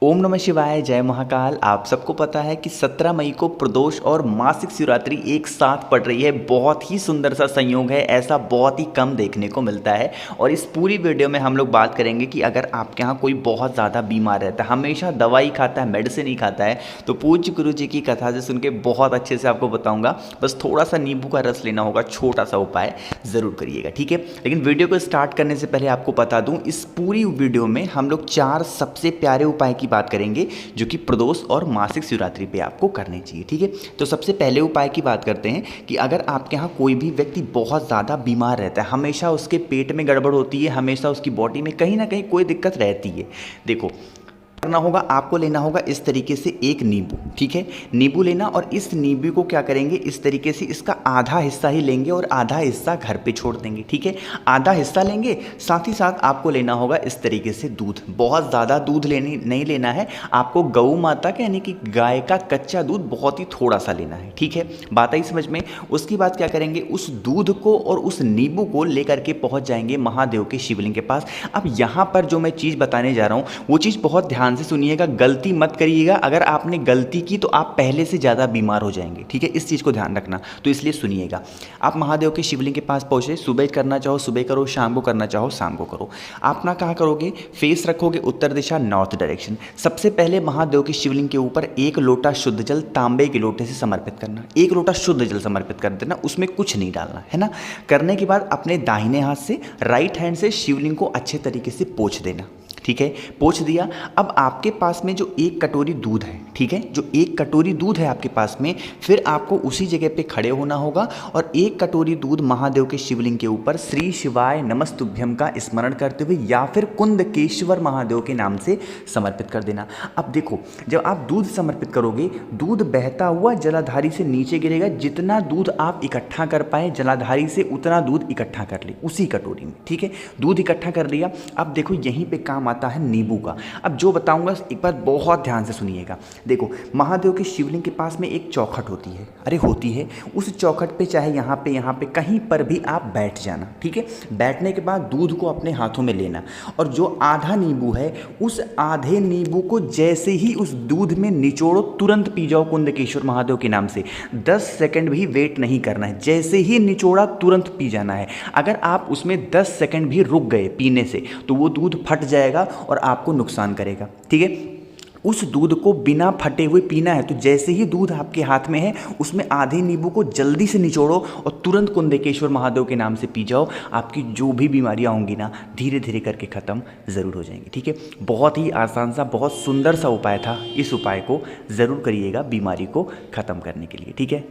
ओम नमः शिवाय, जय महाकाल। आप सबको पता है कि 17 मई को प्रदोष और मासिक शिवरात्रि एक साथ पड़ रही है। बहुत ही सुंदर सा संयोग है, ऐसा बहुत ही कम देखने को मिलता है। और इस पूरी वीडियो में हम लोग बात करेंगे कि अगर आपके यहाँ कोई बहुत ज़्यादा बीमार रहता है, हमेशा दवाई खाता है, मेडिसिन ही खाता है, तो पूज्य गुरु जी की कथा से सुन के बहुत अच्छे से आपको बताऊँगा। बस थोड़ा सा नींबू का रस लेना होगा, छोटा सा उपाय ज़रूर करिएगा, ठीक है। लेकिन वीडियो को स्टार्ट करने से पहले आपको बता दूँ, इस पूरी वीडियो में हम लोग 4 सबसे प्यारे उपाय की बात करेंगे जो कि प्रदोष और मासिक शिवरात्रि पे आपको करने चाहिए, ठीक है। तो सबसे पहले उपाय की बात करते हैं कि अगर आपके यहाँ कोई भी व्यक्ति बहुत ज़्यादा बीमार रहता है, हमेशा उसके पेट में गड़बड़ होती है, हमेशा उसकी बॉडी में कहीं ना कहीं कोई दिक्कत रहती है, देखो करना होगा, आपको लेना होगा इस तरीके से एक नींबू, ठीक है। नींबू लेना और इस नींबू को क्या करेंगे, इस तरीके से इसका आधा हिस्सा ही लेंगे और आधा हिस्सा घर पे छोड़ देंगे, ठीक है। आधा हिस्सा लेंगे, साथ ही साथ आपको लेना होगा इस तरीके से दूध। बहुत ज़्यादा दूध नहीं लेना है आपको, गौ माता का यानी कि गाय का कच्चा दूध बहुत ही थोड़ा सा लेना है, ठीक है। बात आई समझ में। उसके बाद क्या करेंगे, उस दूध को और उस नींबू को लेकर के पहुँच जाएंगे महादेव के शिवलिंग के पास। अब यहाँ पर जो मैं चीज़ बताने जा रहा हूँ वो चीज़ बहुत ध्यान से सुनिएगा, गलती मत करिएगा। अगर आपने गलती की तो आप पहले से ज़्यादा बीमार हो जाएंगे, ठीक है। इस चीज़ को ध्यान रखना, तो इसलिए सुनिएगा। आप महादेव के शिवलिंग के पास पहुँचे, सुबह करना चाहो सुबह करो, शाम को करना चाहो शाम को करो। आप ना कहाँ करोगे, फेस रखोगे उत्तर दिशा, नॉर्थ डायरेक्शन। सबसे पहले महादेव के शिवलिंग के ऊपर 1 लोटा शुद्ध जल तांबे के लोटे से समर्पित करना। 1 लोटा शुद्ध जल समर्पित कर देना, उसमें कुछ नहीं डालना है ना। करने के बाद अपने दाहिने हाथ से, राइट हैंड से शिवलिंग को अच्छे तरीके से पोंछ देना, ठीक है। पोंछ दिया। अब आपके पास में जो 1 कटोरी दूध है, ठीक है, जो 1 कटोरी दूध है आपके पास में, फिर आपको उसी जगह पे खड़े होना होगा और 1 कटोरी दूध महादेव के शिवलिंग के ऊपर श्री शिवाय नमस्तुभ्यम का स्मरण करते हुए या फिर कुंदकेश्वर महादेव के नाम से समर्पित कर देना। अब देखो, जब आप दूध समर्पित करोगे, दूध बहता हुआ जलाधारी से नीचे गिरेगा। जितना दूध आप इकट्ठा कर पाए जलाधारी से, उतना दूध इकट्ठा कर ले उसी कटोरी में, ठीक है। दूध इकट्ठा कर लिया। अब देखो यहीं पे काम आता है नींबू का। अब जो बताऊंगा एक बार बहुत ध्यान से सुनिएगा। देखो, महादेव के शिवलिंग के पास में एक चौखट होती है, अरे होती है, उस चौखट पे चाहे यहाँ पे कहीं पर भी आप बैठ जाना, ठीक है। बैठने के बाद दूध को अपने हाथों में लेना और जो आधा नींबू है, उस आधे नींबू को जैसे ही उस दूध में निचोड़ो, तुरंत पी जाओ कुंदकेश्वर महादेव के नाम से। 10 सेकंड भी वेट नहीं करना है, जैसे ही निचोड़ा तुरंत पी जाना है। अगर आप उसमें 10 सेकंड भी रुक गए पीने से तो वो दूध फट जाएगा और आपको नुकसान करेगा, ठीक है। उस दूध को बिना फटे हुए पीना है। तो जैसे ही दूध आपके हाथ में है, उसमें आधे नींबू को जल्दी से निचोड़ो और तुरंत कुंदकेश्वर महादेव के नाम से पी जाओ। आपकी जो भी बीमारियां होंगी ना, धीरे धीरे करके ख़त्म ज़रूर हो जाएंगी, ठीक है। बहुत ही आसान सा, बहुत सुंदर सा उपाय था। इस उपाय को ज़रूर करिएगा बीमारी को ख़त्म करने के लिए, ठीक है।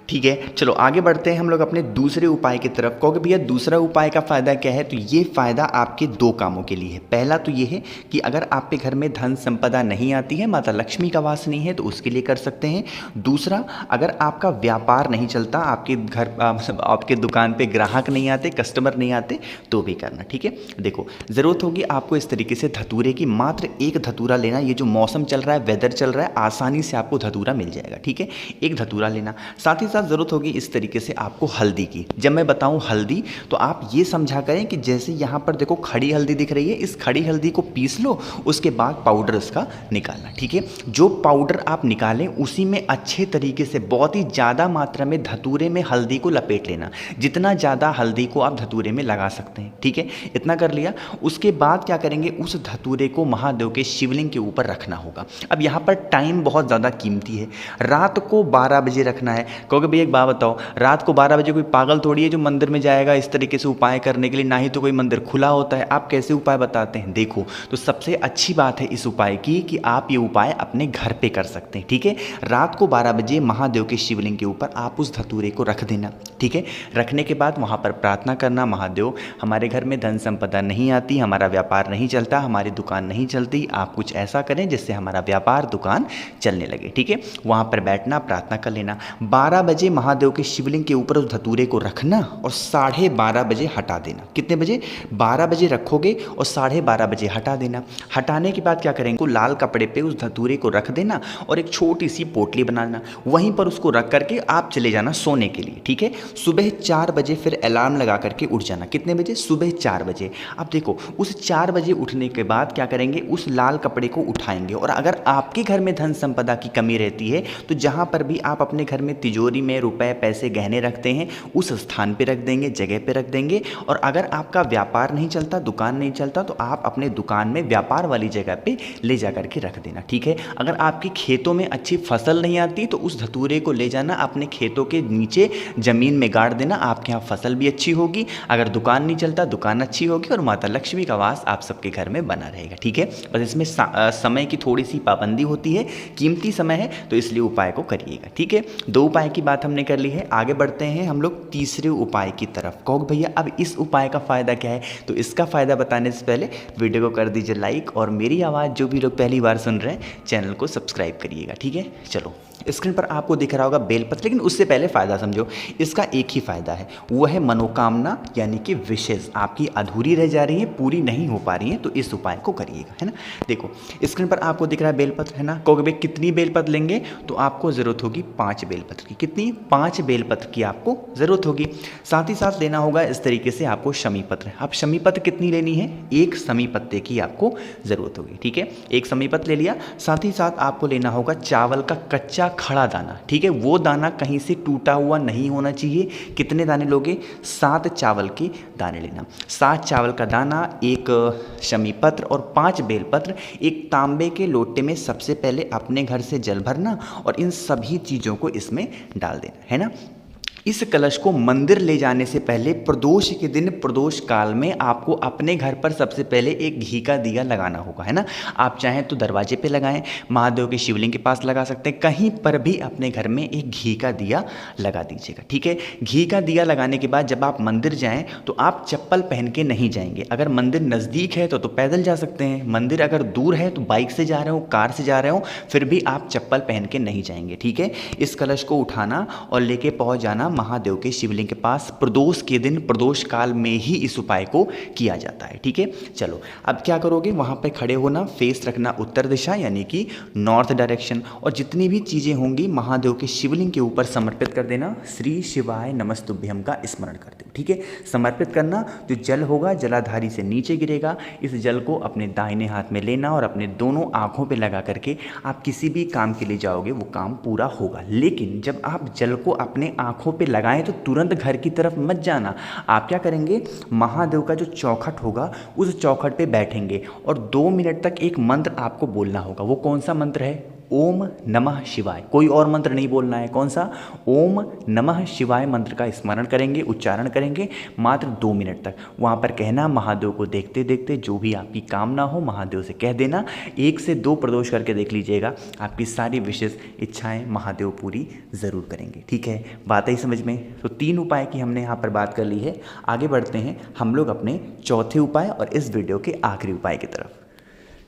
ठीक है, चलो आगे बढ़ते हैं हम लोग अपने दूसरे उपाय की तरफ। कहोगे भैया दूसरा उपाय का फ़ायदा क्या है, तो ये फ़ायदा आपके 2 कामों के लिए है। पहला तो ये है कि अगर आपके घर में धन संपदा नहीं आती है, माता लक्ष्मी का वास नहीं है, तो उसके लिए कर सकते हैं। दूसरा, अगर आपका व्यापार नहीं चलता, आपके घर आपके दुकान पे ग्राहक नहीं आते, कस्टमर नहीं आते, तो भी करना, ठीक है। देखो, ज़रूरत होगी आपको इस तरीके से धतूरे की, मात्र 1 धतूरा लेना। ये जो मौसम चल रहा है, वेदर चल रहा है, आसानी से आपको धतूरा मिल जाएगा, ठीक है। 1 धतूरा लेना। साथ ही साथ ज़रूरत होगी इस तरीके से आपको हल्दी की। जब मैं बताऊं हल्दी, तो आप ये समझा करें कि जैसे यहाँ पर देखो खड़ी हल्दी दिख रही है, इस खड़ी हल्दी को पीस लो, उसके बाद पाउडर इसका निकालना, ठीक है। जो पाउडर आप निकालें उसी में अच्छे तरीके से, बहुत ही ज़्यादा मात्रा में धतूरे में हल्दी को लपेट लेना। जितना ज़्यादा हल्दी को आप धतूरे में लगा सकते हैं, ठीक है। इतना कर लिया। उसके बाद क्या करेंगे, उस धतूरे को महादेव के शिवलिंग के ऊपर रखना होगा। अब यहाँ पर टाइम बहुत ज़्यादा कीमती है, रात को 12 बजे रखना है। क्योंकि भैया एक बात बताओ, रात को 12 बजे कोई पागल थोड़ी है जो मंदिर में जाएगा इस तरीके से उपाय करने के लिए, ना ही तो कोई मंदिर खुला होता है। आप कैसे उपाय बताते हैं, देखो। तो सबसे अच्छी बात है इस उपाय की कि आप ये उपाय अपने घर पे कर सकते हैं, ठीक है। रात को 12 बजे महादेव के शिवलिंग के ऊपर आप उस धतूरे को रख देना, ठीक है। रखने के बाद वहाँ पर प्रार्थना करना, महादेव हमारे घर में धन संपदा नहीं आती, हमारा व्यापार नहीं चलता, हमारी दुकान नहीं चलती, आप कुछ ऐसा करें जिससे हमारा व्यापार दुकान चलने लगे, ठीक है। वहाँ पर बैठना, प्रार्थना कर लेना। 12 बजे महादेव के शिवलिंग के ऊपर उस धतूरे को रखना और 12:30 बजे हटा देना। कितने बजे? 12 बजे रखोगे और 12:30 बजे हटा देना। हटाने के बाद क्या करेंगे, तो लाल कपड़े पे उस धतूरे को रख देना और एक छोटी सी पोटली बनाना, वहीं पर उसको रख करके आप चले जाना सोने के लिए। ठीक है, सुबह 4 बजे फिर अलार्म लगा करके उठ जाना। कितने बजे? सुबह 4 बजे। अब देखो, उस 4 बजे उठने के बाद क्या करेंगे, उस लाल कपड़े को उठाएंगे और अगर आपके घर में धन संपदा की कमी रहती है तो जहाँ पर भी आप अपने घर में तिजोरी में रुपए पैसे गहने रखते हैं उस स्थान पे रख देंगे, जगह पे रख देंगे। और अगर आपका व्यापार नहीं चलता, दुकान नहीं चलता, तो आप अपने दुकान में व्यापार वाली जगह पे ले जा करके रख देना। ठीक है, अगर आपके खेतों में अच्छी फसल नहीं आती तो उस धतूरे को ले जाना अपने खेतों के नीचे ज़मीन में गाड़ देना, आपके यहाँ फसल भी अच्छी होगी। अगर दुकान नहीं चलता, दुकान अच्छी होगी और माता लक्ष्मी का वास आप सबके घर में बना रहेगा। ठीक है, बस इसमें समय की थोड़ी सी पाबंदी होती है, कीमती समय है, तो इसलिए उपाय को करिएगा। ठीक है, 2 उपाय की बात हमने कर ली है। आगे बढ़ते हैं हम लोग तीसरे उपाय की तरफ। कहोगे भैया अब इस उपाय का फ़ायदा क्या है? तो इसका फ़ायदा बताने से पहले वीडियो को कर दीजिए लाइक और मेरी आवाज़ जो भी लोग पहली बार सुन रहे हैं चैनल को सब्सक्राइब करिएगा। ठीक है, चलो स्क्रीन पर आपको दिख रहा होगा बेलपत्र, लेकिन उससे पहले फ़ायदा समझो। इसका एक ही फ़ायदा है, वो है मनोकामना यानी कि विशेष आपकी अधूरी रह जा रही है, पूरी नहीं हो पा रही है, तो इस उपाय को करिएगा। है ना, देखो स्क्रीन पर आपको दिख रहा है बेलपत्र, है ना। कहोगे भाई कितनी बेलपत्र लेंगे? तो आपको ज़रूरत होगी 5 बेलपत्र की। कितनी? 5 बेलपत्र की आपको ज़रूरत होगी। साथ ही साथ लेना होगा इस तरीके से आपको शमी पत्र। अब शमी पत्र कितनी लेनी है? 1 शमी पत्ते की आपको ज़रूरत होगी। ठीक है, 1 शमी पत्र ले लिया। साथ ही साथ आपको लेना होगा चावल का कच्चा खड़ा दाना। ठीक है, वो दाना कहीं से टूटा हुआ नहीं होना चाहिए। कितने दाने लोगे? 7 चावल के दाने लेना। 7 चावल का दाना, 1 शमी पत्र और 5 बेलपत्र। एक तांबे के लोटे में सबसे पहले अपने घर से जल भरना और इन सभी चीज़ों को इसमें डाल देना। है ना, इस कलश को मंदिर ले जाने से पहले प्रदोष के दिन, प्रदोष काल में आपको अपने घर पर सबसे पहले एक घी का दिया लगाना होगा। है ना, आप चाहें तो दरवाजे पे लगाएं, महादेव के शिवलिंग के पास लगा सकते हैं, कहीं पर भी अपने घर में एक घी का दिया लगा दीजिएगा। ठीक है, घी का दिया लगाने के बाद जब आप मंदिर जाएं तो आप चप्पल पहन के नहीं जाएंगे। अगर मंदिर नज़दीक है तो पैदल जा सकते हैं, मंदिर अगर दूर है तो बाइक से जा रहे हो, कार से जा रहे हो, फिर भी आप चप्पल पहन के नहीं जाएंगे। ठीक है, इस कलश को उठाना और लेके पहुँच जाना महादेव के शिवलिंग के पास। प्रदोष के दिन, प्रदोष काल में ही इस उपाय को किया जाता है। ठीक है, चलो अब क्या करोगे, वहां पे खड़े होना, फेस रखना उत्तर दिशा यानी कि नॉर्थ डायरेक्शन, और जितनी भी चीजें होंगी महादेव के शिवलिंग के ऊपर समर्पित कर देना। श्री शिवाय नमस्तुभ्यम का स्मरण करते हो। ठीक है, समर्पित करना। जो जल होगा जलाधारी से नीचे गिरेगा, इस जल को अपने दाहिने हाथ में लेना और अपने दोनों आंखों पे लगा करके आप किसी भी काम के लिए जाओगे वो काम पूरा होगा। लेकिन जब आप जल को अपने आंखों पे लगाएं तो तुरंत घर की तरफ मत जाना। आप क्या करेंगे, महादेव का जो चौखट होगा उस चौखट पे बैठेंगे और 2 मिनट तक एक मंत्र आपको बोलना होगा। वो कौन सा मंत्र है? ओम नमः शिवाय। कोई और मंत्र नहीं बोलना है। कौन सा? ओम नमः शिवाय मंत्र का स्मरण करेंगे, उच्चारण करेंगे मात्र 2 मिनट तक। वहाँ पर कहना, महादेव को देखते देखते जो भी आपकी कामना हो महादेव से कह देना। 1 से 2 प्रदोष करके देख लीजिएगा, आपकी सारी विशेष इच्छाएं महादेव पूरी ज़रूर करेंगे। ठीक है, बात आई समझ में? तो 3 उपाय की हमने यहाँ पर बात कर ली है। आगे बढ़ते हैं हम लोग अपने चौथे उपाय और इस वीडियो के आखिरी उपाय की तरफ।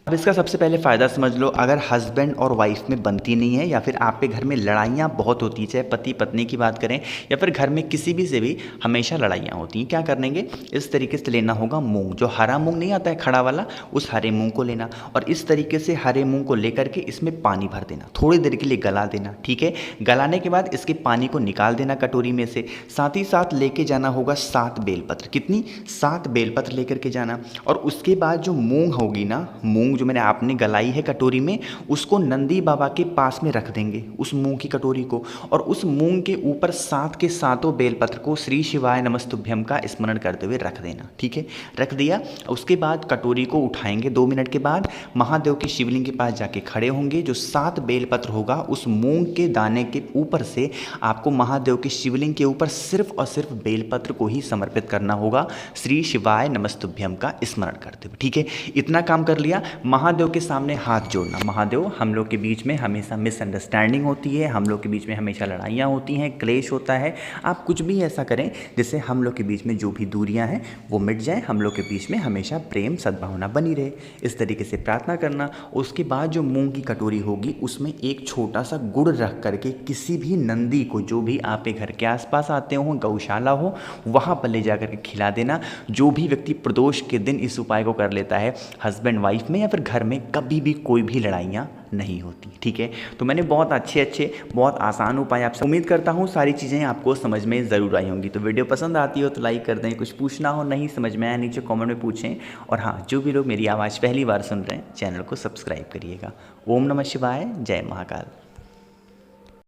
अब इसका सबसे पहले फ़ायदा समझ लो। अगर हस्बैंड और वाइफ में बनती नहीं है या फिर आपके घर में लड़ाइयाँ बहुत होती है, चाहे पति पत्नी की बात करें या फिर घर में किसी भी से भी हमेशा लड़ाइयाँ होती हैं, क्या करेंगे, इस तरीके से लेना होगा मूंग। जो हरा मूंग नहीं आता है खड़ा वाला, उस हरे मूंग को लेना और इस तरीके से हरे मूंग को लेकर के इसमें पानी भर देना, थोड़ी देर के लिए गला देना। ठीक है, गलाने के बाद इसके पानी को निकाल देना कटोरी में से। साथ ही साथ लेके जाना होगा 7 बेलपत्र। कितनी? 7 बेलपत्र लेकर के जाना। और उसके बाद जो मूंग होगी ना, मूंग जो मैंने आपने गलाई है कटोरी में, उसको नंदी बाबा के पास में रख देंगे, उस मूंग की कटोरी को। और उस मूंग के ऊपर 7 के 7 बेलपत्र को श्री शिवाय नमस्तुभ्यम का स्मरण करते हुए रख देना। ठीक है, रख दिया। उसके बाद कटोरी को उठाएंगे 2 मिनट के बाद, महादेव के शिवलिंग के पास जाके खड़े होंगे। जो 7 बेलपत्र होगा उस मूंग के दाने के ऊपर से आपको महादेव के शिवलिंग के ऊपर सिर्फ और सिर्फ बेलपत्र को ही समर्पित करना होगा, श्री शिवाय नमस्तुभ्यम का स्मरण करते हुए। ठीक है, इतना काम कर लिया। महादेव के सामने हाथ जोड़ना। महादेव, हम लोग के बीच में हमेशा मिसअंडरस्टैंडिंग होती है, हम लोग के बीच में हमेशा लड़ाइयाँ होती हैं, क्लेश होता है। आप कुछ भी ऐसा करें जिससे हम लोग के बीच में जो भी दूरियाँ हैं वो मिट जाए, हम लोग के बीच में हमेशा प्रेम सद्भावना बनी रहे, इस तरीके से प्रार्थना करना। उसके बाद जो मूंग की कटोरी होगी उसमें एक छोटा सा गुड़ रख करके किसी भी नंदी को, जो भी आपके घर के आसपास आते हो, गौशाला हो, वहाँ पर ले जा करके खिला देना। जो भी व्यक्ति प्रदोष के दिन इस उपाय को कर लेता है, हस्बैंड वाइफ में या फिर घर में कभी भी कोई भी लड़ाइयाँ नहीं होती। ठीक है, तो मैंने बहुत अच्छे बहुत आसान उपाय आपसे, उम्मीद करता हूँ सारी चीज़ें आपको समझ में ज़रूर आई होंगी। तो वीडियो पसंद आती हो तो लाइक कर दें, कुछ पूछना हो, नहीं समझ में आया, नीचे कमेंट में पूछें। और हाँ, जो भी लोग मेरी आवाज़ पहली बार सुन रहे हैं, चैनल को सब्सक्राइब करिएगा। ओम नमः शिवाय, जय महाकाल।